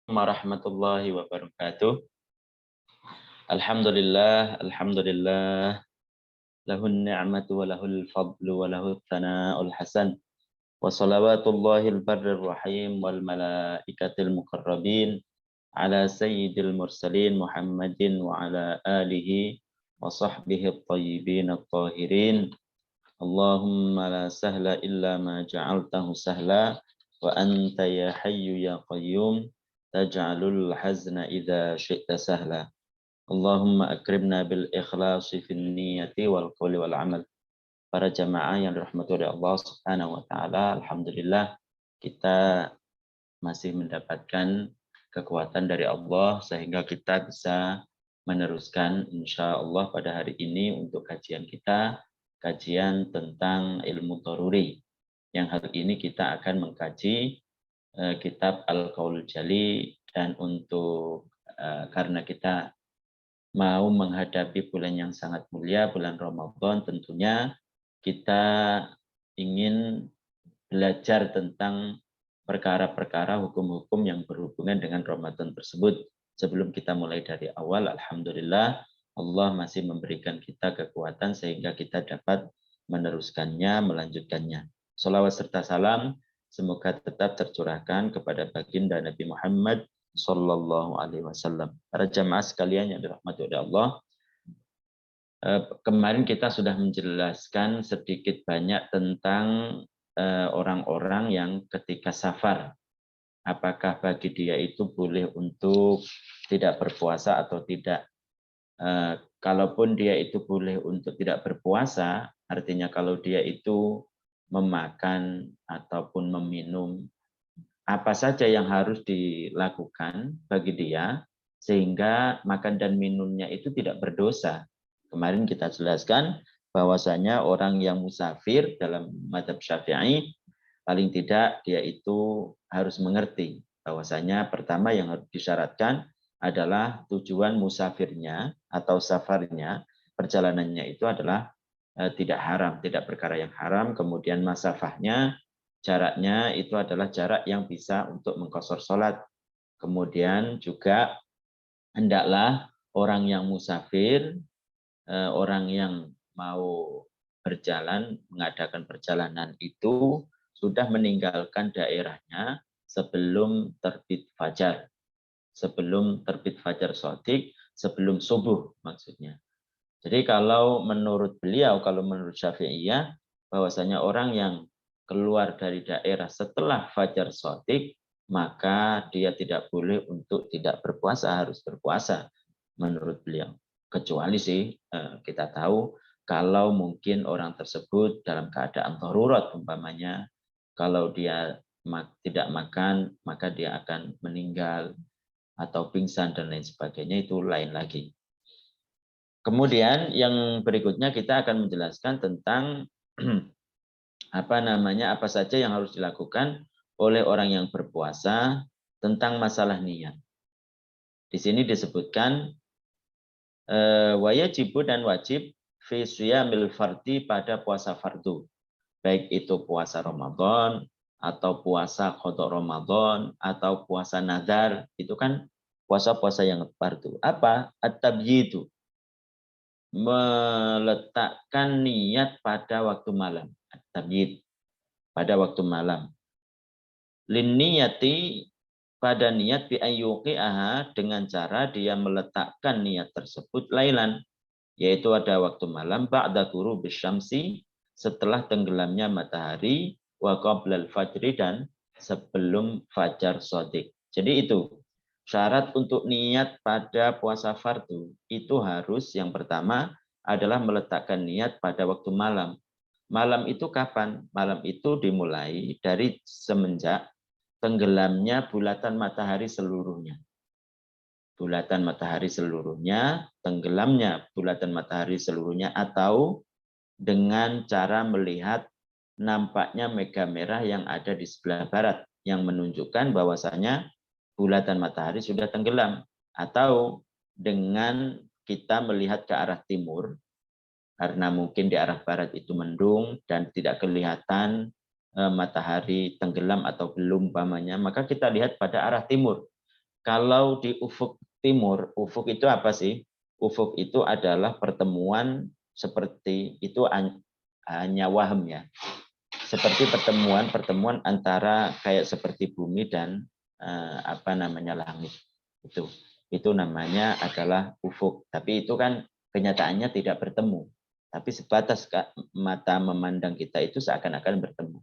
Warahmatullahi wabarakatuh. Alhamdulillah, lahun ni'matu wa lahul fadlu wa lahut thana'ul hasan. Wa salawatullahil barrir rahim wal malaikatil muqarrabin ala sayyidil mursalin Muhammadin wa ala alihi wa sahbihi at-tayyibin at-tahirin. Allahumma la sahla illa ma ja'altahu sahla wa anta ya hayyu ya qayyum taj'alul hazna idza syi'ta sahla. Allahumma akrimna bil ikhlasi fil niyati wal qawli wal amal. Para jamaah yang dirahmati oleh Allah Subhanahu wa taala, alhamdulillah kita masih mendapatkan kekuatan dari Allah sehingga kita bisa meneruskan insyaallah pada hari ini untuk kajian kita, kajian tentang ilmu dharuri. Yang hari ini kita akan mengkaji kitab Al-Qaul Jali, dan untuk karena kita mau menghadapi bulan yang sangat mulia, bulan Ramadan, tentunya kita ingin belajar tentang perkara-perkara hukum-hukum yang berhubungan dengan Ramadan tersebut. Sebelum kita mulai dari awal, alhamdulillah Allah masih memberikan kita kekuatan sehingga kita dapat meneruskannya, melanjutkannya. Shalawat serta salam semoga tetap tercurahkan kepada baginda Nabi Muhammad Sallallahu Alaihi Wasallam. Para jamaah sekalian yang dirahmati oleh Allah, kemarin kita sudah menjelaskan sedikit banyak tentang orang-orang yang ketika safar, apakah bagi dia itu boleh untuk tidak berpuasa atau tidak. Kalaupun dia itu boleh untuk tidak berpuasa, artinya kalau dia itu memakan ataupun meminum, apa saja yang harus dilakukan bagi dia sehingga makan dan minumnya itu tidak berdosa. Kemarin kita jelaskan bahwasanya orang yang musafir dalam mazhab Syafi'i paling tidak dia itu harus mengerti bahwasanya pertama yang harus disyaratkan adalah tujuan musafirnya atau safarnya, perjalanannya itu adalah tidak haram, tidak perkara yang haram. Kemudian masafahnya, jaraknya itu adalah jarak yang bisa untuk mengqashar sholat. Kemudian juga hendaklah orang yang musafir, orang yang mau berjalan, mengadakan perjalanan itu sudah meninggalkan daerahnya sebelum terbit fajar. Sebelum terbit fajar shadiq, sebelum subuh maksudnya. Jadi kalau menurut beliau, kalau menurut Syafi'iyah, bahwasanya orang yang keluar dari daerah setelah fajar shadiq, maka dia tidak boleh untuk tidak berpuasa, harus berpuasa menurut beliau. Kecuali sih kita tahu kalau mungkin orang tersebut dalam keadaan darurat umpamanya, kalau dia tidak makan maka dia akan meninggal atau pingsan dan lain sebagainya, itu lain lagi. Kemudian yang berikutnya kita akan menjelaskan tentang apa saja yang harus dilakukan oleh orang yang berpuasa tentang masalah niat. Di sini disebutkan wajibu dan wajib fi shiyamil fardhi, pada puasa fardu. Baik itu puasa Ramadan atau puasa qada Ramadan atau puasa nazar, itu kan puasa-puasa yang fardu. Apa? At-tabyidu, meletakkan niat pada waktu malam. At-tabyid, pada waktu malam. Lin niyati, pada niat bi ayyuqi'aha, dengan cara dia meletakkan niat tersebut lailan, yaitu ada waktu malam, ba'da ghurubi syamsi, setelah tenggelamnya matahari, wa qablal fajri, dan sebelum fajar shadiq. Jadi itu syarat untuk niat pada puasa fardu, itu harus yang pertama adalah meletakkan niat pada waktu malam. Malam itu kapan? Malam itu dimulai dari semenjak tenggelamnya bulatan matahari seluruhnya. Bulatan matahari seluruhnya, tenggelamnya bulatan matahari seluruhnya, atau dengan cara melihat nampaknya mega merah yang ada di sebelah barat, yang menunjukkan bahwasanya bulatan matahari sudah tenggelam, atau dengan kita melihat ke arah timur, karena mungkin di arah barat itu mendung dan tidak kelihatan matahari tenggelam atau belum umpamanya, maka kita lihat pada arah timur. Kalau di ufuk timur, ufuk itu apa sih? Ufuk itu adalah pertemuan seperti itu, hanya waham ya. Seperti pertemuan antara kayak seperti bumi dan langit. Itu namanya adalah ufuk. Tapi itu kan kenyataannya tidak bertemu. Tapi sebatas mata memandang kita itu seakan-akan bertemu.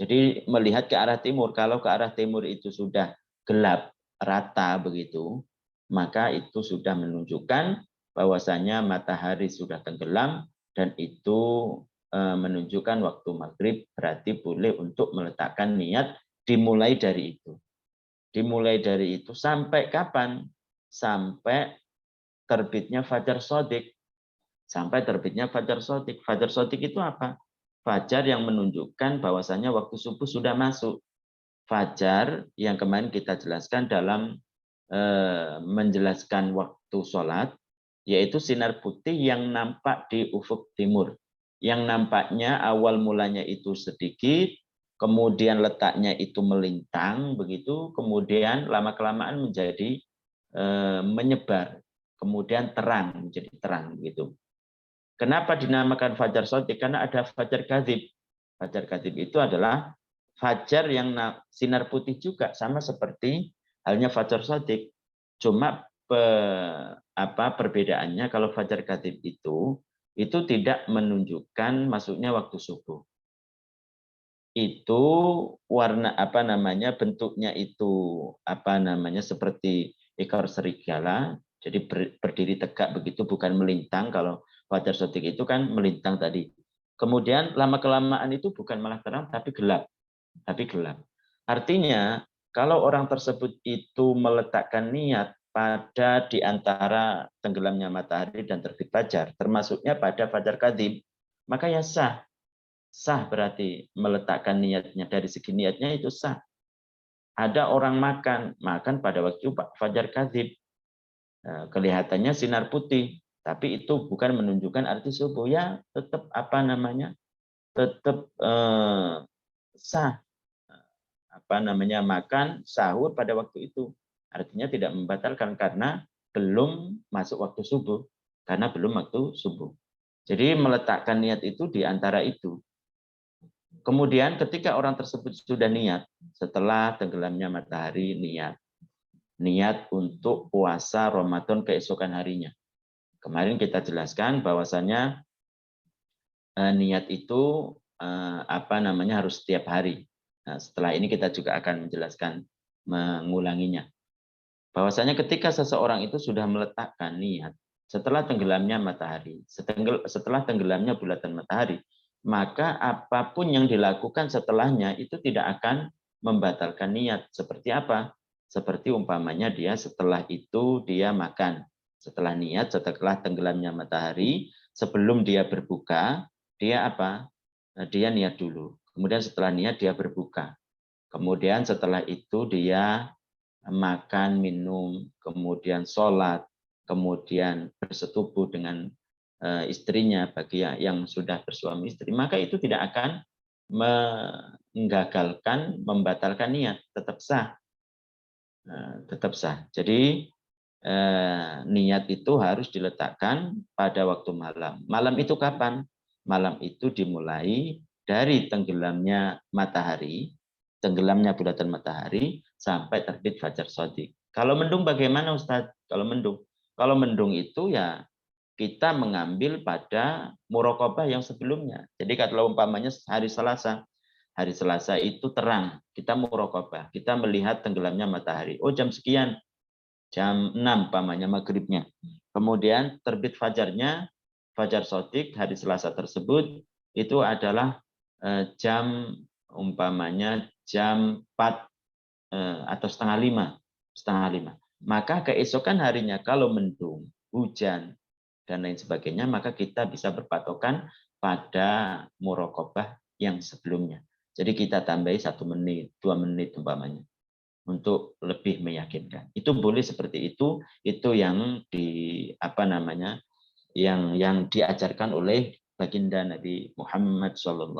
Jadi melihat ke arah timur, kalau ke arah timur itu sudah gelap, rata begitu, maka itu sudah menunjukkan bahwasanya matahari sudah tenggelam, dan itu menunjukkan waktu maghrib, berarti boleh untuk meletakkan niat dimulai dari itu. Dimulai dari itu sampai kapan? Sampai terbitnya fajar shodiq. Sampai terbitnya fajar shodiq. Fajar shodiq itu apa? Fajar yang menunjukkan bahwasanya waktu subuh sudah masuk. Fajar yang kemarin kita jelaskan dalam menjelaskan waktu sholat, yaitu sinar putih yang nampak di ufuk timur. Yang nampaknya awal mulanya itu sedikit, kemudian letaknya itu melintang, begitu, kemudian lama-kelamaan menjadi menyebar, kemudian terang, menjadi terang, gitu. Kenapa dinamakan fajar shodiq? Karena ada fajar kadzib. Fajar kadzib itu adalah fajar yang sinar putih juga, sama seperti halnya fajar shodiq. Cuma perbedaannya kalau fajar kadzib itu tidak menunjukkan masuknya waktu subuh. Itu warna bentuknya itu seperti ekor serigala, jadi berdiri tegak begitu, bukan melintang. Kalau fajar shodiq itu kan melintang tadi. Kemudian lama-kelamaan itu bukan malah terang, tapi gelap. Artinya kalau orang tersebut itu meletakkan niat pada di antara tenggelamnya matahari dan terbit fajar, termasuknya pada fajar kadzib, maka ya sah. Sah berarti meletakkan niatnya, dari segi niatnya itu sah. Ada orang makan pada waktu fajar kadzib, kelihatannya sinar putih, tapi itu bukan menunjukkan arti subuh, ya tetap tetap sah makan sahur pada waktu itu. Artinya tidak membatalkan karena belum masuk waktu subuh, karena belum waktu subuh. Jadi meletakkan niat itu di antara itu. Kemudian ketika orang tersebut sudah niat, setelah tenggelamnya matahari, niat untuk puasa Ramadan keesokan harinya. Kemarin kita jelaskan bahwasanya niat itu harus setiap hari. Nah, setelah ini kita juga akan menjelaskan, mengulanginya. Bahwasanya ketika seseorang itu sudah meletakkan niat setelah tenggelamnya matahari, setelah tenggelamnya bulatan matahari, maka apapun yang dilakukan setelahnya itu tidak akan membatalkan niat. Seperti apa? Seperti umpamanya dia setelah itu dia makan. Setelah niat, setelah tenggelamnya matahari, sebelum dia berbuka, dia apa? Dia niat dulu. Kemudian setelah niat dia berbuka. Kemudian setelah itu dia makan, minum, kemudian sholat, kemudian bersetubuh dengan istrinya bagi yang sudah bersuami istri, maka itu tidak akan menggagalkan, membatalkan niat, tetap sah. Tetap sah. Jadi niat itu harus diletakkan pada waktu malam. Malam itu kapan? Malam itu dimulai dari tenggelamnya matahari, tenggelamnya bulatan matahari sampai terbit fajar shodiq. Kalau mendung bagaimana Ustadz? Kalau mendung itu ya kita mengambil pada muraqabah yang sebelumnya. Jadi kalau umpamanya hari Selasa itu terang, kita muraqabah, kita melihat tenggelamnya matahari. Oh jam sekian, jam 6 umpamanya maghribnya. Kemudian terbit fajarnya, fajar shodiq hari Selasa tersebut itu adalah jam umpamanya jam 4 atau setengah 5. Maka keesokan harinya kalau mendung, hujan, dan lain sebagainya, maka kita bisa berpatokan pada muraqabah yang sebelumnya. Jadi kita tambahi 1 menit, 2 menit umpamanya untuk lebih meyakinkan. Itu boleh seperti itu yang yang diajarkan oleh baginda Nabi Muhammad SAW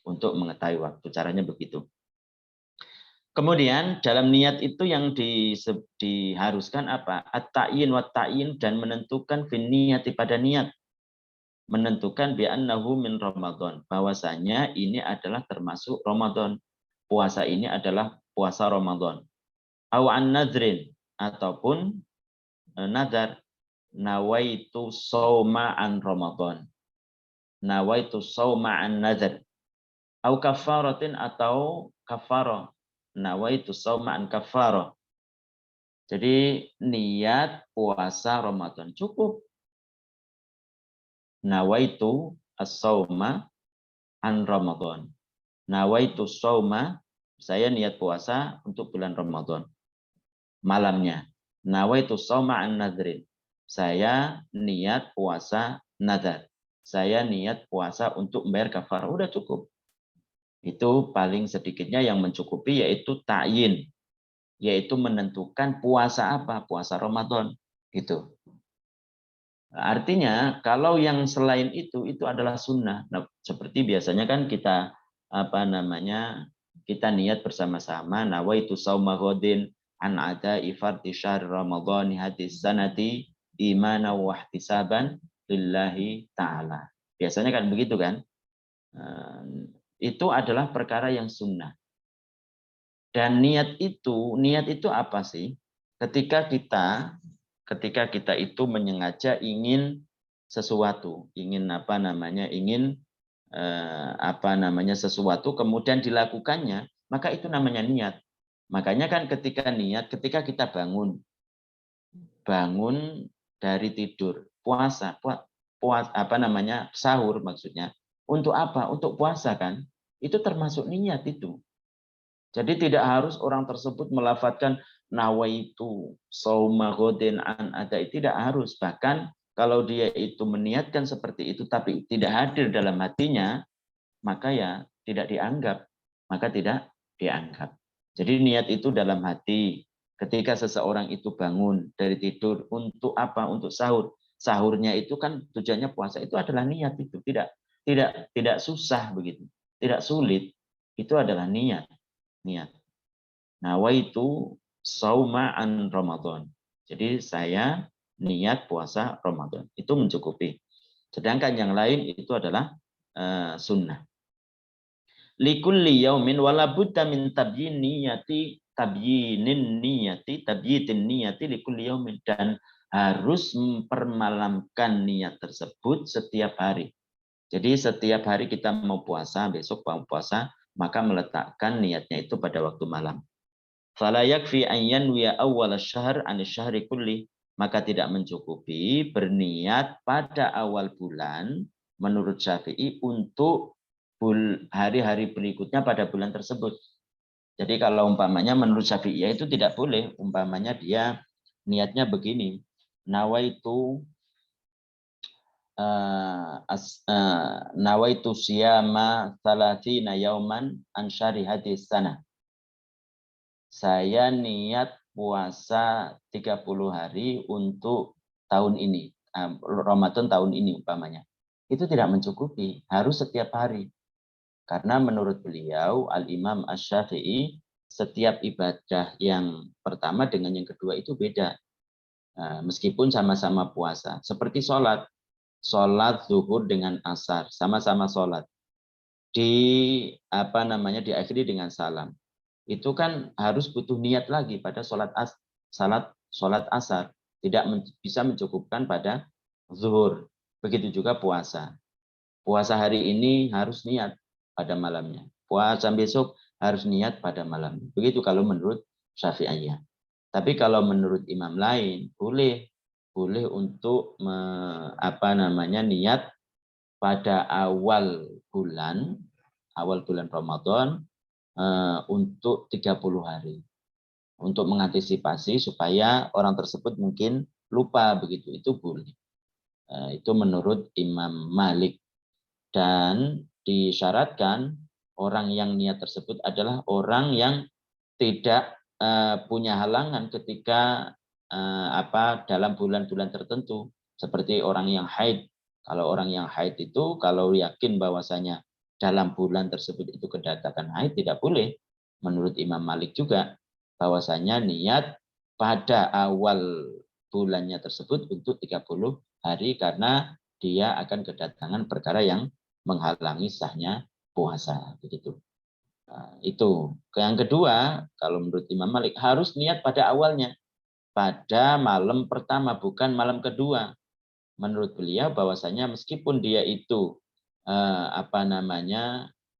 untuk mengetahui waktu. Caranya begitu. Kemudian dalam niat itu yang diharuskan apa? At-ta'yin wa ta'yin, dan menentukan fin niyati pada niat. Menentukan bi'annahu min Ramadan. Bahwasanya ini adalah termasuk Ramadan. Puasa ini adalah puasa Ramadan. Aw an nadrin, ataupun nadar. Nawaitu shauma an Ramadan. Nawaitu shauma an nadar. Aw kafaratin, atau kafarah. Nawaitu shauma an kafarah. Jadi niat puasa Ramadan cukup. Nawaitu as-shauma an Ramadan. Nawaitu shauma, saya niat puasa untuk bulan Ramadan. Malamnya. Nawaitu shauma an nadrin. Saya niat puasa nadar. Saya niat puasa untuk membayar kafarah. Udah cukup. Itu paling sedikitnya yang mencukupi, yaitu ta'yin, yaitu menentukan puasa apa, puasa Ramadan gitu. Artinya kalau yang selain itu adalah sunnah. Nah, seperti biasanya kan kita kita niat bersama-sama, nawaitu shauma ghadin an ada'i fardhi syahr ramadhani hadis sanati imana wa ihtisaban lillahi ta'ala. Biasanya kan begitu kan? Itu adalah perkara yang sunnah. Dan niat itu apa sih? Ketika kita itu menyengaja ingin sesuatu, ingin sesuatu, kemudian dilakukannya, maka itu namanya niat. Makanya kan ketika kita bangun dari tidur, sahur maksudnya. Untuk apa? Untuk puasa kan? Itu termasuk niat itu. Jadi tidak harus orang tersebut melafadzkan nawaitu shauma ghadin an adai, tidak harus. Bahkan kalau dia itu meniatkan seperti itu tapi tidak hadir dalam hatinya, maka ya tidak dianggap. Jadi niat itu dalam hati. Ketika seseorang itu bangun dari tidur, untuk apa? Untuk sahur. Sahurnya itu kan tujuannya puasa, itu adalah niat itu. Tidak susah begitu. Tidak sulit. Itu adalah niat. Nawaitu shauma an Ramadan. Jadi saya niat puasa Ramadan. Itu mencukupi. Sedangkan yang lain itu adalah sunnah. Likulli yaumin wala budda min tabyin niyati likulli yaumin, dan harus mempermalamkan niat tersebut setiap hari. Jadi setiap hari kita mau puasa, besok mau puasa, maka meletakkan niatnya itu pada waktu malam. Fala yakfi an yanwiya awwal asy-syahr an asy-syahri kulli, maka tidak mencukupi berniat pada awal bulan menurut Syafi'i untuk hari-hari berikutnya pada bulan tersebut. Jadi kalau umpamanya menurut Syafi'i itu tidak boleh, umpamanya dia niatnya begini, nawaitu nawaitu siyama 30 yauman an syahri hadis sana. Saya niat puasa 30 hari untuk tahun ini, Ramadan tahun ini umpamanya. Itu tidak mencukupi, harus setiap hari. Karena menurut beliau, Al-Imam Asy-Syafi'i, setiap ibadah yang pertama dengan yang kedua itu beda. Meskipun sama-sama puasa. Seperti sholat zuhur dengan asar, sama-sama sholat. Diakhiri dengan salam. Itu kan harus butuh niat lagi pada sholat asar. Tidak bisa mencukupkan pada zuhur. Begitu juga puasa. Puasa hari ini harus niat pada malamnya. Puasa besok harus niat pada malamnya. Begitu kalau menurut Syafi'iyah. Tapi kalau menurut imam lain, boleh untuk niat pada awal bulan Ramadan untuk 30 hari. Untuk mengantisipasi supaya orang tersebut mungkin lupa begitu, itu boleh. Itu menurut Imam Malik. Dan disyaratkan orang yang niat tersebut adalah orang yang tidak punya halangan ketika dalam bulan-bulan tertentu, seperti orang yang haid. Kalau orang yang haid itu kalau yakin bahwasanya dalam bulan tersebut itu kedatangan haid, tidak boleh menurut Imam Malik juga, bahwasanya niat pada awal bulannya tersebut untuk 30 hari karena dia akan kedatangan perkara yang menghalangi sahnya puasa. Begitu. Nah, itu. Yang kedua, kalau menurut Imam Malik harus niat pada awalnya, pada malam pertama, bukan malam kedua. Menurut beliau bahwasanya meskipun dia itu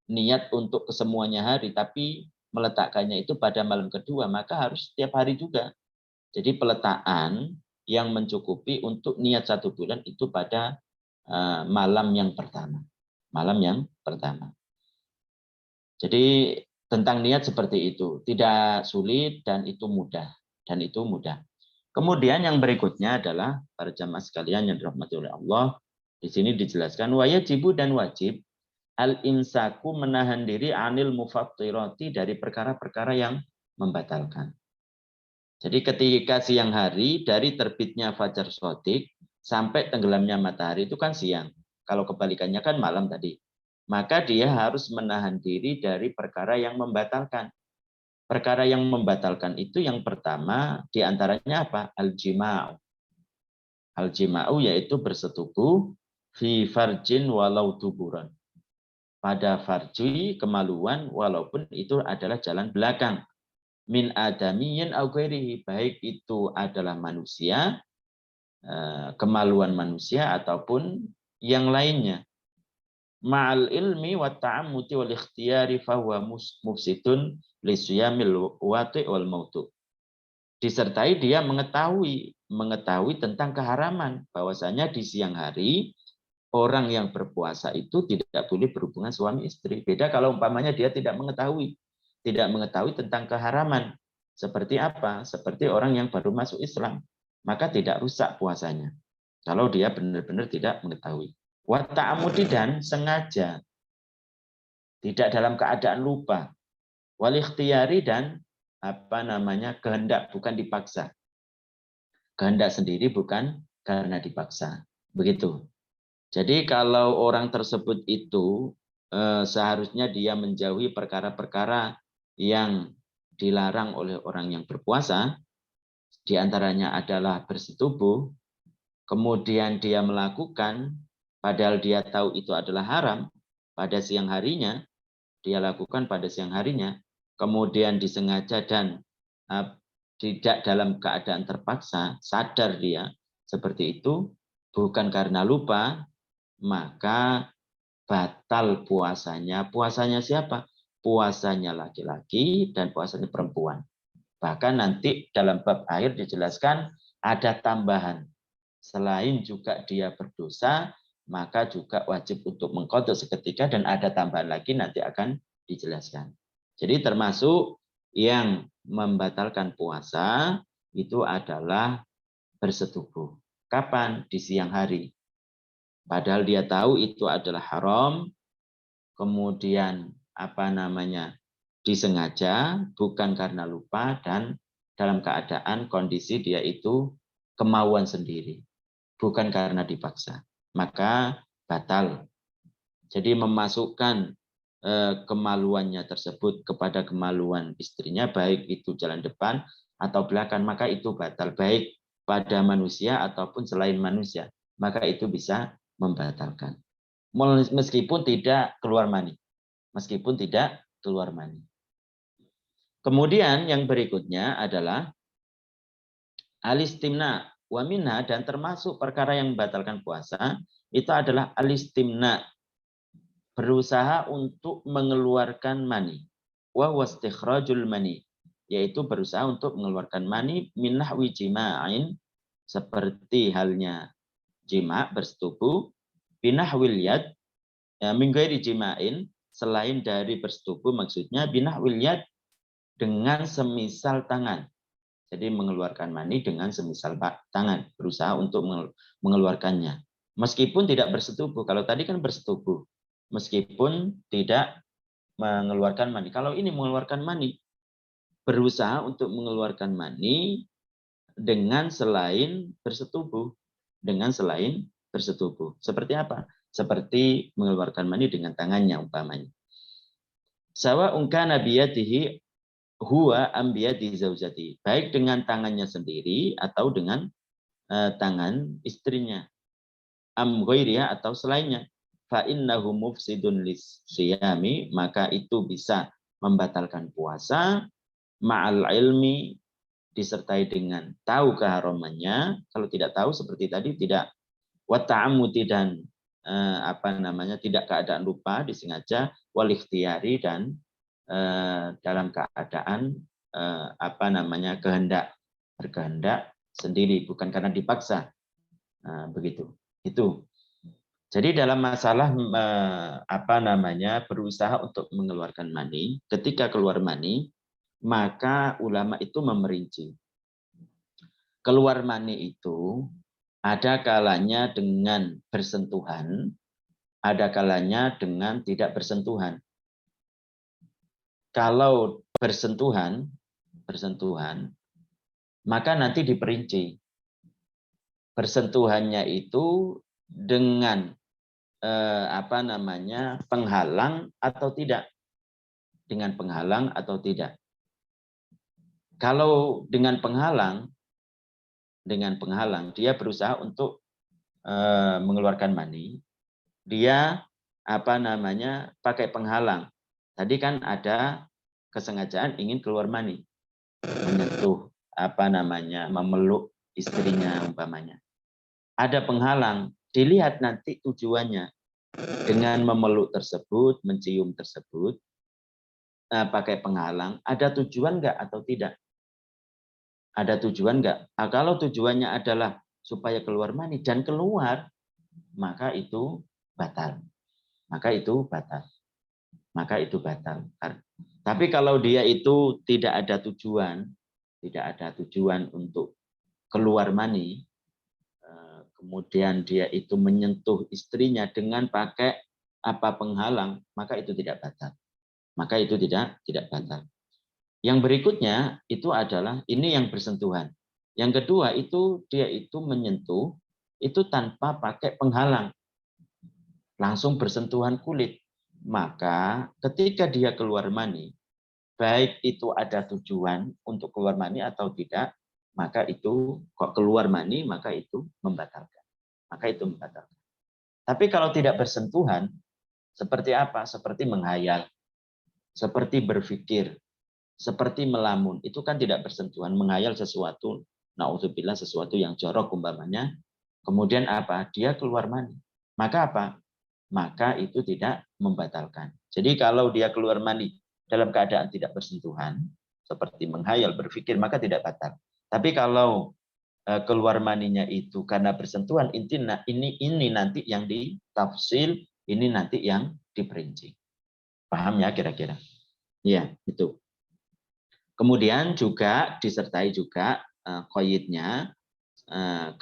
niat untuk kesemuanya hari, tapi meletakkannya itu pada malam kedua, maka harus setiap hari juga. Jadi peletakan yang mencukupi untuk niat 1 bulan itu pada malam yang pertama. Malam yang pertama. Jadi tentang niat seperti itu, tidak sulit dan itu mudah. Kemudian yang berikutnya adalah para jamaah sekalian yang dirahmati oleh Allah. Di sini dijelaskan wajibu dan wajib al-imsaku menahan diri anil mufattirati dari perkara-perkara yang membatalkan. Jadi ketika siang hari dari terbitnya fajar shadiq sampai tenggelamnya matahari itu kan siang. Kalau kebalikannya kan malam tadi. Maka dia harus menahan diri dari perkara yang membatalkan. Perkara yang membatalkan itu yang pertama diantaranya apa? Al-jima'u. Al-jima'u yaitu bersetubuh fi farjin walau tuburan. Pada farji kemaluan walaupun itu adalah jalan belakang. Min adamiyin au ghairihi, baik itu adalah manusia, kemaluan manusia ataupun yang lainnya. Ma'al ilmi wa ta'ammuti wal ikhtiyari fahuwa mufsidun li siyamil wati' wal mautu. Disertai dia mengetahui tentang keharaman bahwasanya di siang hari orang yang berpuasa itu tidak boleh berhubungan suami istri. Beda kalau umpamanya dia tidak mengetahui tentang keharaman. Seperti apa? Seperti orang yang baru masuk Islam, maka tidak rusak puasanya. Kalau dia benar-benar tidak mengetahui. Wa ta'amudi dan sengaja. Tidak dalam keadaan lupa. Wal ikhtiyari dan kehendak, bukan dipaksa. Kehendak sendiri bukan karena dipaksa. Begitu. Jadi kalau orang tersebut itu seharusnya dia menjauhi perkara-perkara yang dilarang oleh orang yang berpuasa, diantaranya adalah bersetubuh, kemudian dia melakukan, padahal dia tahu itu adalah haram, pada siang harinya, dia lakukan pada siang harinya, kemudian disengaja dan tidak dalam keadaan terpaksa, sadar dia seperti itu, bukan karena lupa, maka batal puasanya. Puasanya siapa? Puasanya laki-laki dan puasanya perempuan. Bahkan nanti dalam bab akhir dijelaskan ada tambahan. Selain juga dia berdosa, maka juga wajib untuk mengqadha seketika dan ada tambahan lagi nanti akan dijelaskan. Jadi termasuk yang membatalkan puasa itu adalah bersetubuh. Kapan? Di siang hari. Padahal dia tahu itu adalah haram, kemudian disengaja, bukan karena lupa dan dalam keadaan kondisi dia itu kemauan sendiri, bukan karena dipaksa. Maka batal. Jadi memasukkan kemaluannya tersebut kepada kemaluan istrinya, baik itu jalan depan atau belakang, maka itu batal, baik pada manusia ataupun selain manusia, maka itu bisa membatalkan. Meskipun tidak keluar mani. Kemudian yang berikutnya adalah alistimna wa minha, dan termasuk perkara yang membatalkan puasa itu adalah alistimna, berusaha untuk mengeluarkan mani. Wa wastikhrajul mani, yaitu berusaha untuk mengeluarkan mani min nahwi jima'in, seperti halnya jima, bersetubuh, binahwil yad, min ghairi jima'in, selain dari bersetubuh, maksudnya binahwil yad, dengan semisal tangan. Jadi mengeluarkan mani dengan semisal tangan, berusaha untuk mengeluarkannya. Meskipun tidak bersetubuh, kalau tadi kan bersetubuh, meskipun tidak mengeluarkan mani. Kalau ini mengeluarkan mani, berusaha untuk mengeluarkan mani dengan selain bersetubuh. Seperti apa? Seperti mengeluarkan mani dengan tangannya umpamanya. Sawa ungkana biyadihi huwa ambiyadi zaujati, baik dengan tangannya sendiri atau dengan tangan istrinya, am ghairiha atau selainnya. Fa innahu mufsidun lisyami, maka itu bisa membatalkan puasa, ma'al ilmi, disertai dengan tahu keharamannya. Kalau tidak tahu seperti tadi tidak, wa ta'ammuti, dan tidak keadaan lupa disengaja, wal ikhtiyari, dan dalam keadaan berkehendak sendiri, bukan karena dipaksa. Begitu. Itu. Jadi dalam masalah berusaha untuk mengeluarkan mani, ketika keluar mani, maka ulama itu memerinci. Keluar mani itu ada kalanya dengan bersentuhan, ada kalanya dengan tidak bersentuhan. Kalau bersentuhan, maka nanti diperinci. Bersentuhannya itu dengan penghalang atau tidak, dengan penghalang atau tidak. Kalau dengan penghalang dia berusaha untuk mengeluarkan mani, dia pakai penghalang. Tadi kan ada kesengajaan ingin keluar mani, menyentuh memeluk istrinya umpamanya. Ada penghalang, dilihat nanti tujuannya. Dengan memeluk tersebut, mencium tersebut, pakai penghalang, ada tujuan enggak atau tidak? Ada tujuan enggak? Nah, kalau tujuannya adalah supaya keluar mani dan keluar, maka itu batal. Maka itu batal. Tapi kalau dia itu tidak ada tujuan untuk keluar mani, kemudian dia itu menyentuh istrinya dengan pakai penghalang, maka itu tidak batal. Yang berikutnya itu adalah ini yang bersentuhan. Yang kedua itu dia itu menyentuh itu tanpa pakai penghalang, langsung bersentuhan kulit. Maka ketika dia keluar mani, baik itu ada tujuan untuk keluar mani atau tidak, maka itu kok keluar mani, maka itu membatalkan. Tapi kalau tidak bersentuhan, seperti apa? Seperti menghayal, seperti berpikir, seperti melamun. Itu kan tidak bersentuhan, menghayal sesuatu, naudzubillah, sesuatu yang jorok umpamanya. Kemudian apa? Dia keluar mani. Maka apa? Maka itu tidak membatalkan. Jadi kalau dia keluar mani dalam keadaan tidak bersentuhan, seperti menghayal, berpikir, maka tidak batal. Tapi kalau keluar maninya itu karena bersentuhan, ini nanti yang ditafsil, ini nanti yang diperinci. Paham ya kira-kira? Iya, itu. Kemudian juga disertai juga qaidnya,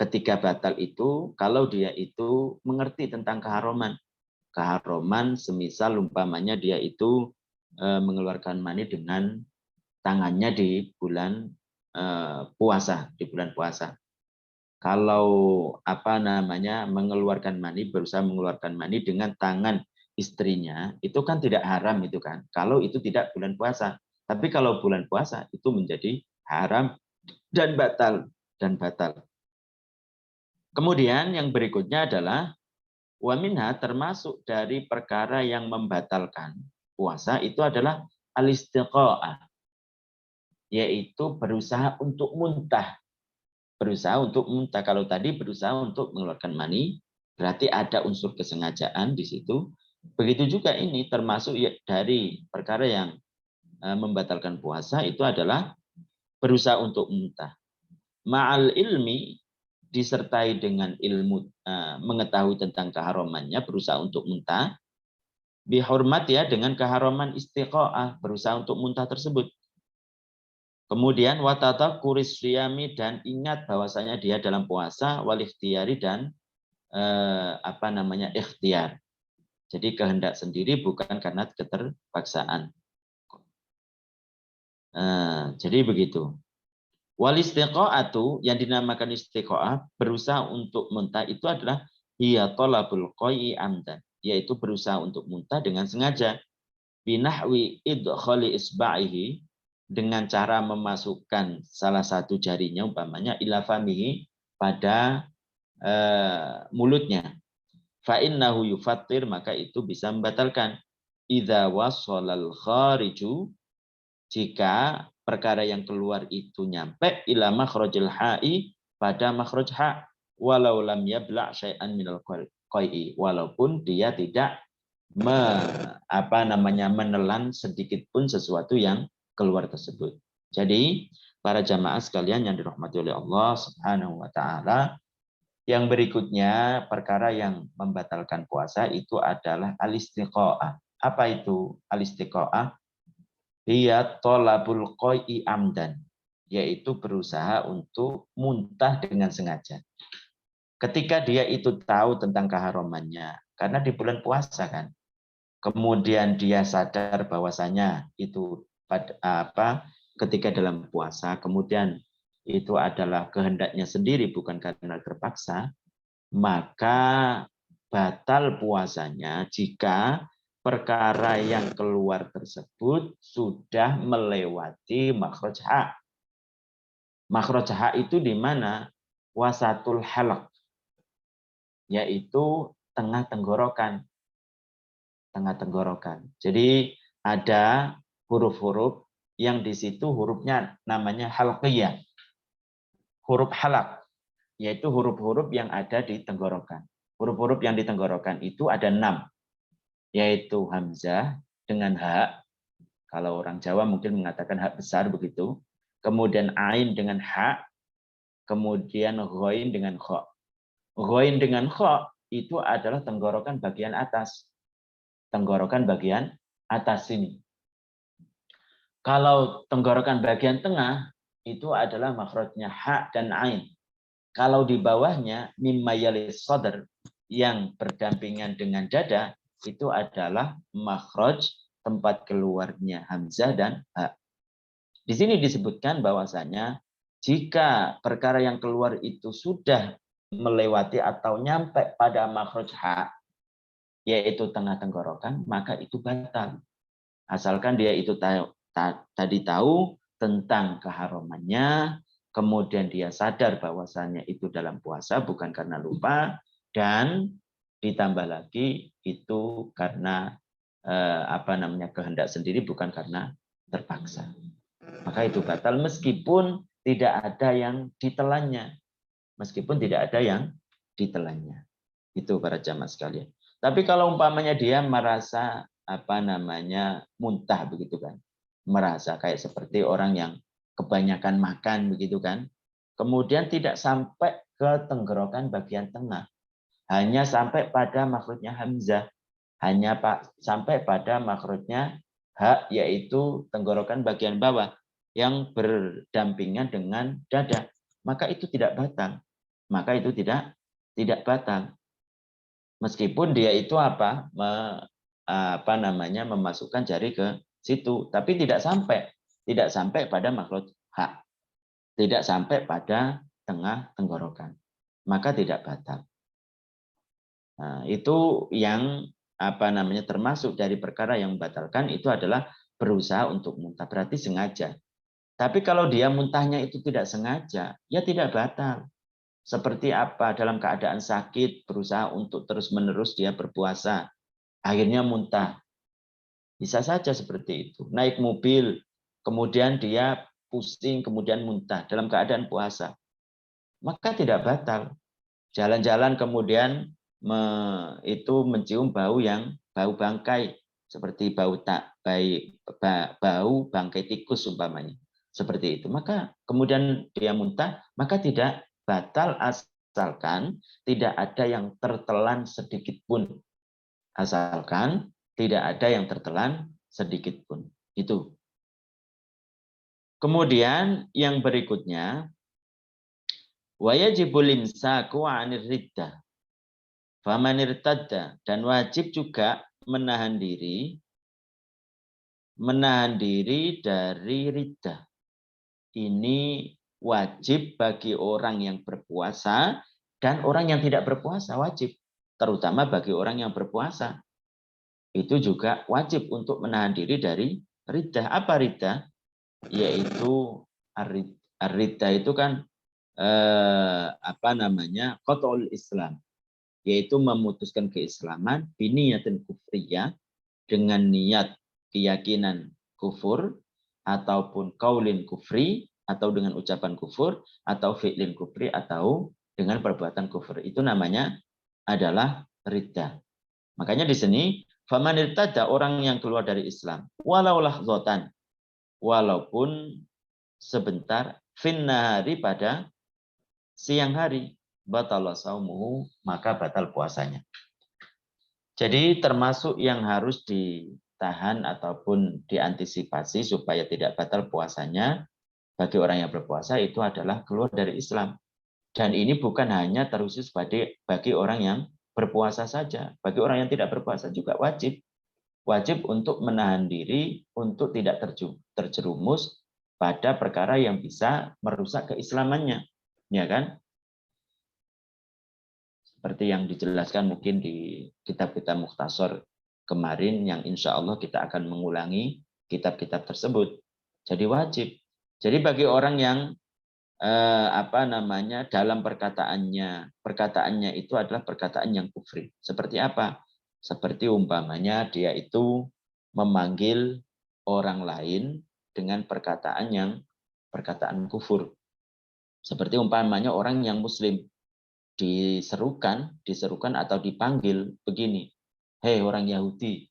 ketika batal itu kalau dia itu mengerti tentang keharuman. Keharuman semisal umpamanya dia itu mengeluarkan mani dengan tangannya di bulan puasa, Kalau mengeluarkan mani, berusaha mengeluarkan mani dengan tangan istrinya, itu kan tidak haram itu kan. Kalau itu tidak bulan puasa. Tapi kalau bulan puasa itu menjadi haram dan batal. Kemudian yang berikutnya adalah waminha, termasuk dari perkara yang membatalkan puasa itu adalah al-istiqa'ah, yaitu berusaha untuk muntah. Kalau tadi berusaha untuk mengeluarkan mani, berarti ada unsur kesengajaan di situ. Begitu juga ini termasuk dari perkara yang membatalkan puasa itu adalah berusaha untuk muntah. Ma'al ilmi, disertai dengan ilmu, mengetahui tentang keharamannya, berusaha untuk muntah. Bihormat, ya, dengan keharaman istiqa'ah, berusaha untuk muntah tersebut. Kemudian watata kuris siyami, dan ingat bahwasanya dia dalam puasa, wal ikhtiyari, dan ikhtiar. Jadi kehendak sendiri, bukan karena keterpaksaan. Jadi begitu. Wal istiqa'atu, yang dinamakan istiqa'ah, berusaha untuk muntah, itu adalah hiya talabul qai'i amdan, yaitu berusaha untuk muntah dengan sengaja. Binahwi idkhali isba'ihi, dengan cara memasukkan salah satu jarinya umpamanya ila famihi pada mulutnya. Fa innahu yufattir, maka itu bisa membatalkan. Idza wasalal khariju, jika perkara yang keluar itu nyampe ila makhrajil ha'i, pada makhraj ha, walau lam yabla' syai'an minal qai'i, walaupun dia tidak menelan sedikit pun sesuatu yang keluar tersebut. Jadi para jamaah sekalian yang dirahmati oleh Allah Subhanahu wa taala, yang berikutnya perkara yang membatalkan puasa itu adalah al-istiqa'ah. Apa itu al-istiqa'ah? Hiya thalabul qai'i amdan, yaitu berusaha untuk muntah dengan sengaja. Ketika dia itu tahu tentang keharamannya, karena di bulan puasa kan, kemudian dia sadar bahwasanya itu ketika dalam puasa, kemudian itu adalah kehendaknya sendiri bukan karena terpaksa, maka batal puasanya jika perkara yang keluar tersebut sudah melewati makhraj ha. Makhraj ha itu di mana? Wasatul halaq, yaitu tengah tenggorokan. Tengah tenggorokan. Jadi ada huruf-huruf yang di situ hurufnya namanya halqiyah. Huruf halaq, yaitu huruf-huruf yang ada di tenggorokan. Huruf-huruf yang di tenggorokan itu ada 6, yaitu hamzah dengan ha. Kalau orang Jawa mungkin mengatakan ha besar begitu. Kemudian ain dengan ha. Kemudian ghain dengan kha. Ghain dengan kha itu adalah tenggorokan bagian atas. Tenggorokan bagian atas ini. Kalau tenggorokan bagian tengah itu adalah makhrajnya ha dan ain. Kalau di bawahnya mimma yalis sadr yang berdampingan dengan dada itu adalah makhraj tempat keluarnya hamzah dan ha. Di sini disebutkan bahwasanya jika perkara yang keluar itu sudah melewati atau nyampe pada makhraj ha, yaitu tengah tenggorokan, maka itu batal. Asalkan dia itu tadi tahu tentang keharamannya, kemudian dia sadar bahwasannya itu dalam puasa bukan karena lupa, dan ditambah lagi itu karena kehendak sendiri bukan karena terpaksa. Maka itu batal meskipun tidak ada yang ditelannya. Meskipun tidak ada yang ditelannya. Itu para jamaah sekalian. Tapi kalau umpamanya dia merasa muntah begitu kan, merasa kayak seperti orang yang kebanyakan makan begitu kan, kemudian tidak sampai ke tenggorokan bagian tengah, hanya sampai pada makhrajnya hamzah, hanya sampai pada makhrajnya ha, yaitu tenggorokan bagian bawah yang berdampingan dengan dada, maka itu tidak batal. Maka itu tidak batal. Meskipun dia itu memasukkan jari ke situ, tapi tidak sampai pada makhraj ha, tidak sampai pada tengah tenggorokan, maka tidak batal. Nah, itu yang termasuk dari perkara yang membatalkan itu adalah berusaha untuk muntah, berarti sengaja. Tapi kalau dia muntahnya itu tidak sengaja, ya tidak batal. Seperti apa? Dalam keadaan sakit, berusaha untuk terus-menerus dia berpuasa. Akhirnya muntah. Bisa saja seperti itu. Naik mobil, kemudian dia pusing, kemudian muntah dalam keadaan puasa. Maka tidak batal. Jalan-jalan kemudian mencium bau bangkai. Seperti bau bangkai tikus umpamanya. Seperti itu. Maka kemudian dia muntah, maka tidak batal asalkan tidak ada yang tertelan sedikit pun. Asalkan tidak ada yang tertelan sedikit pun. Itu. Kemudian yang berikutnya, wajibul imsaku 'anir riddah. Faman irtadda, dan wajib juga menahan diri dari riddah. Ini wajib bagi orang yang berpuasa dan orang yang tidak berpuasa wajib. Terutama bagi orang yang berpuasa. Itu juga wajib untuk menahan diri dari riddah. Apa riddah? yaitu ar-riddah itu kan qat'ul Islam, yaitu memutuskan keislaman biniyatin kufriyah, dengan niat keyakinan kufur, ataupun kaulin kufri, atau dengan ucapan kufur, atau fi'lin kufri, atau dengan perbuatan kufur. Itu namanya adalah riddah. Makanya di sini faman irtada, orang yang keluar dari Islam, walau lahzatan, walaupun sebentar, finnahari, pada siang hari, batala saumuhu, maka batal puasanya. Jadi termasuk yang harus ditahan ataupun diantisipasi supaya tidak batal puasanya bagi orang yang berpuasa itu adalah keluar dari Islam. Dan ini bukan hanya terusus bagi orang yang berpuasa saja. Bagi orang yang tidak berpuasa juga wajib. Wajib untuk menahan diri untuk tidak terjerumus pada perkara yang bisa merusak keislamannya. Ya kan? Seperti yang dijelaskan mungkin di kitab-kitab Mukhtasar kemarin, yang insya Allah kita akan mengulangi kitab-kitab tersebut. Jadi wajib. Jadi bagi orang yang dalam perkataannya itu adalah perkataan yang kufri. Seperti apa? Seperti umpamanya dia itu memanggil orang lain dengan perkataan kufur. Seperti umpamanya orang yang muslim diserukan atau dipanggil begini, hei orang Yahudi,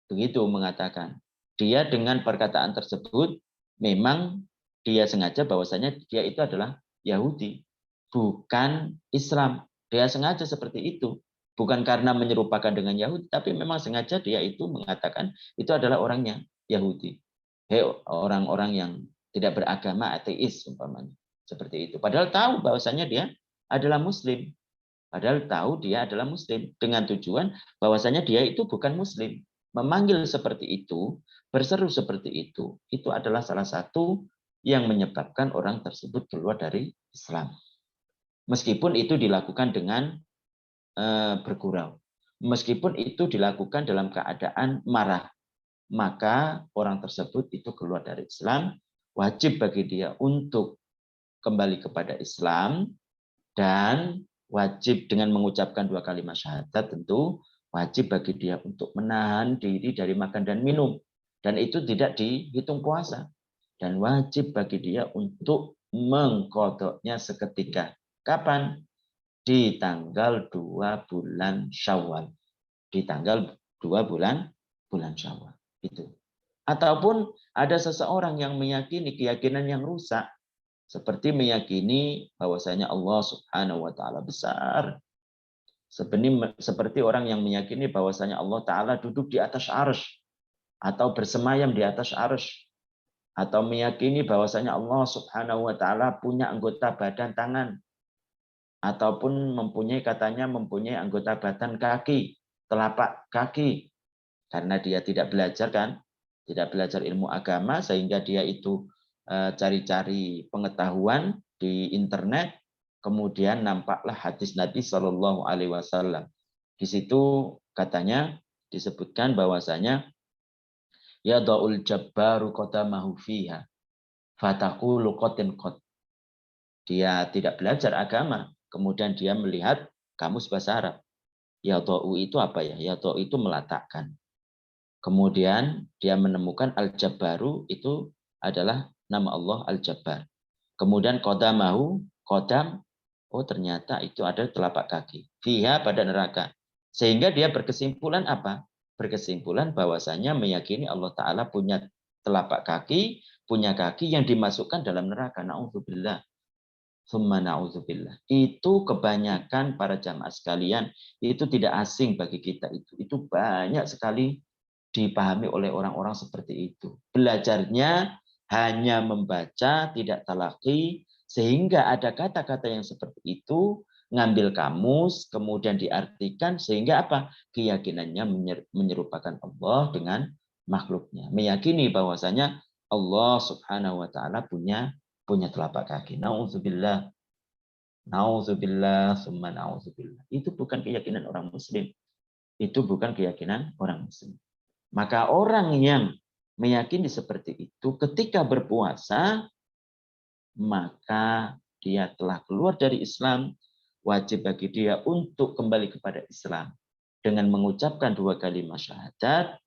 begitu mengatakan. Dia dengan perkataan tersebut memang dia sengaja bahwasanya dia itu adalah Yahudi, bukan Islam. Dia sengaja seperti itu, bukan karena menyerupakan dengan Yahudi, tapi memang sengaja dia itu mengatakan itu adalah orangnya Yahudi. Hei orang-orang yang tidak beragama, ateis umpamanya, seperti itu. Padahal tahu bahwasanya dia adalah muslim. Padahal tahu dia adalah muslim, dengan tujuan bahwasanya dia itu bukan muslim. Memanggil seperti itu, berseru seperti itu adalah salah satu yang menyebabkan orang tersebut keluar dari Islam. Meskipun itu dilakukan dengan bergurau. Meskipun itu dilakukan dalam keadaan marah, maka orang tersebut itu keluar dari Islam. Wajib bagi dia untuk kembali kepada Islam, dan wajib dengan mengucapkan 2 kalimat syahadat, tentu wajib bagi dia untuk menahan diri dari makan dan minum. Dan itu tidak dihitung puasa. Dan wajib bagi dia untuk mengqadha'nya seketika. Kapan? Di tanggal 2 bulan Syawal. Di tanggal 2 bulan Syawal. Itu. Ataupun ada seseorang yang meyakini keyakinan yang rusak, seperti meyakini bahwasanya Allah Subhanahu wa taala besar. Seperti orang yang meyakini bahwasanya Allah taala duduk di atas arsy atau bersemayam di atas arsy, atau meyakini bahwasanya Allah Subhanahu wa taala punya anggota badan tangan, ataupun mempunyai anggota badan kaki, telapak kaki. Karena dia tidak belajar ilmu agama, sehingga dia itu cari-cari pengetahuan di internet, kemudian nampaklah hadis Nabi Shallallahu Alaihi Wasallam. Di situ katanya disebutkan bahwasanya ya daul jabbaru qadamahu fiha fataqulu qatin qad. Dia tidak belajar agama, kemudian dia melihat kamus bahasa Arab. Ya da'u itu apa ya? Ya da'u itu meletakkan. Kemudian dia menemukan Al-Jabbaru itu adalah nama Allah Al-Jabbar. Kemudian qadamahu, qadam, oh ternyata itu ada telapak kaki. Fiha, pada neraka. Sehingga dia berkesimpulan apa? Berkesimpulan bahwasanya meyakini Allah Ta'ala punya telapak kaki, punya kaki yang dimasukkan dalam neraka. Na'udzubillah. Summa na'udzubillah. Itu kebanyakan para jamaah sekalian, itu tidak asing bagi kita. Itu banyak sekali dipahami oleh orang-orang seperti itu. Belajarnya hanya membaca, tidak talaqi, sehingga ada kata-kata yang seperti itu, ngambil kamus, kemudian diartikan, sehingga apa? Keyakinannya menyerupakan Allah dengan makhluknya. Meyakini bahwasanya Allah Subhanahu wa taala punya telapak kaki. Nauzubillah. Nauzubillah, summa nauzubillah. Itu bukan keyakinan orang muslim. Itu bukan keyakinan orang muslim. Maka orang yang meyakini seperti itu, ketika berpuasa, maka dia telah keluar dari Islam, wajib bagi dia untuk kembali kepada Islam dengan mengucapkan 2 kalimat syahadat,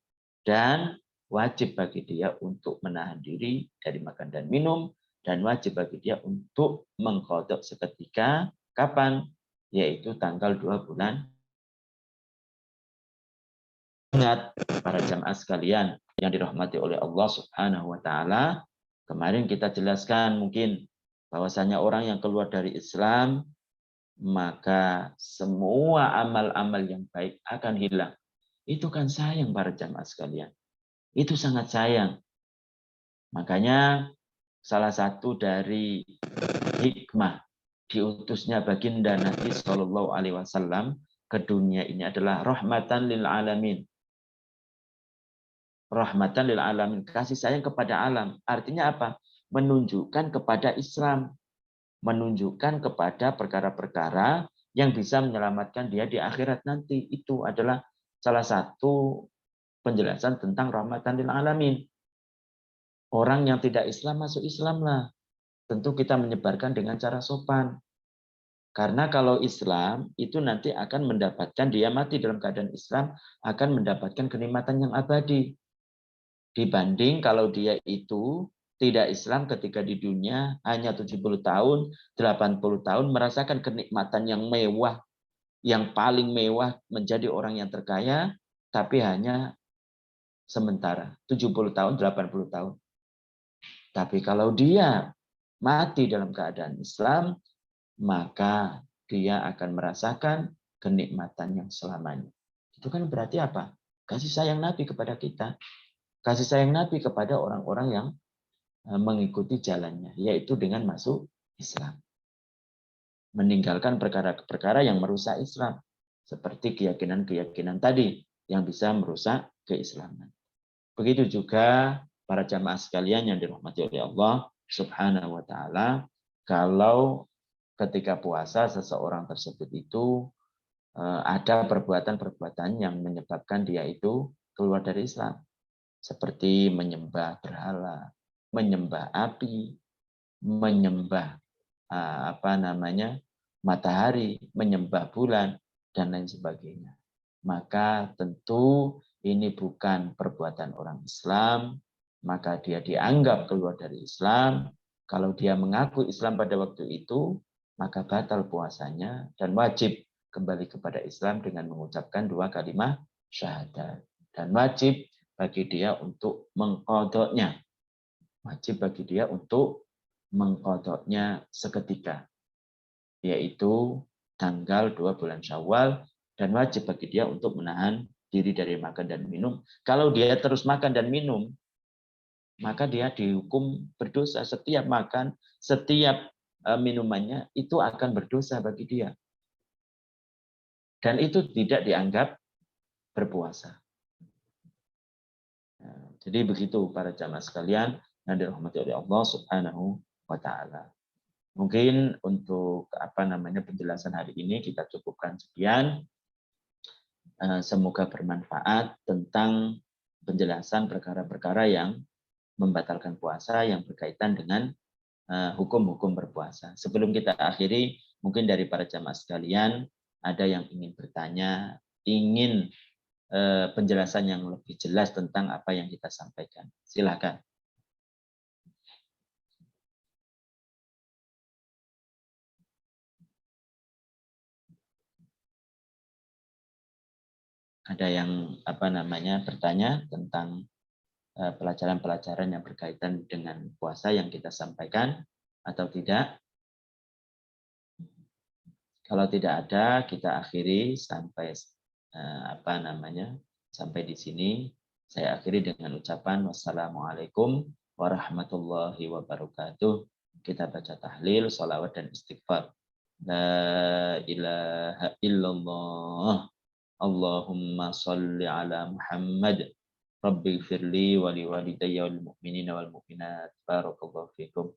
dan wajib bagi dia untuk menahan diri dari makan dan minum, dan wajib bagi dia untuk mengqadha seketika. Kapan? Yaitu tanggal 2 bulan. Ingat para jamaah sekalian yang dirahmati oleh Allah Subhanahu wa taala, kemarin kita jelaskan mungkin bahwasanya orang yang keluar dari Islam, maka semua amal-amal yang baik akan hilang. Itu kan sayang para jamaah sekalian. Itu sangat sayang. Makanya salah satu dari hikmah diutusnya baginda Nabi Shallallahu Alaihi Wasallam ke dunia ini adalah rahmatan lil alamin. Rahmatan lil alamin, kasih sayang kepada alam. Artinya apa? Menunjukkan kepada Islam, menunjukkan kepada perkara-perkara yang bisa menyelamatkan dia di akhirat nanti. Itu adalah salah satu penjelasan tentang rahmatan lil alamin. Orang yang tidak Islam masuk Islam lah. Tentu kita menyebarkan dengan cara sopan. Karena kalau Islam itu nanti akan mendapatkan, dia mati dalam keadaan Islam, akan mendapatkan kenikmatan yang abadi. Dibanding kalau dia itu tidak Islam ketika di dunia hanya 70 tahun, 80 tahun merasakan kenikmatan yang mewah, yang paling mewah menjadi orang yang terkaya, tapi hanya sementara, 70 tahun, 80 tahun. Tapi kalau dia mati dalam keadaan Islam, maka dia akan merasakan kenikmatan yang selamanya. Itu kan berarti apa? Kasih sayang Nabi kepada kita. Kasih sayang Nabi kepada orang-orang yang mengikuti jalannya, yaitu dengan masuk Islam. Meninggalkan perkara-perkara yang merusak Islam. Seperti keyakinan-keyakinan tadi yang bisa merusak keislaman. Begitu juga para jamaah sekalian yang dirahmati oleh Allah Subhanahu wa taala, kalau ketika puasa seseorang tersebut itu ada perbuatan-perbuatan yang menyebabkan dia itu keluar dari Islam. Seperti menyembah berhala, menyembah api, menyembah matahari, menyembah bulan, dan lain sebagainya. Maka tentu ini bukan perbuatan orang Islam, maka dia dianggap keluar dari Islam. Kalau dia mengaku Islam pada waktu itu, maka batal puasanya dan wajib kembali kepada Islam dengan mengucapkan 2 kalimat syahadat. Dan wajib bagi dia untuk mengqadhanya. Wajib bagi dia untuk mengqadhanya seketika, yaitu tanggal 2 bulan Syawal, dan wajib bagi dia untuk menahan diri dari makan dan minum. Kalau dia terus makan dan minum, maka dia dihukum berdosa. Setiap makan, setiap minumannya itu akan berdosa bagi dia. Dan itu tidak dianggap berpuasa. Jadi begitu para jamaah sekalian yang dirahmati oleh Allah Subhanahu wa taala. Mungkin untuk penjelasan hari ini kita cukupkan sekian. Semoga bermanfaat tentang penjelasan perkara-perkara yang membatalkan puasa yang berkaitan dengan hukum-hukum berpuasa. Sebelum kita akhiri, mungkin dari para jamaah sekalian ada yang ingin bertanya, ingin penjelasan yang lebih jelas tentang apa yang kita sampaikan. Silakan. Ada yang bertanya tentang pelajaran-pelajaran yang berkaitan dengan puasa yang kita sampaikan atau tidak? Kalau tidak ada, kita akhiri sampai sampai di sini. Saya akhiri dengan ucapan wassalamualaikum warahmatullahi wabarakatuh. Kita baca tahlil, sholawat dan istighfar. La ilaha illallah. Allahumma salli ala Muhammad. Rabbi firli wa liwalidayya wal mu'minina wal mu'minat. Barakallahu fikum.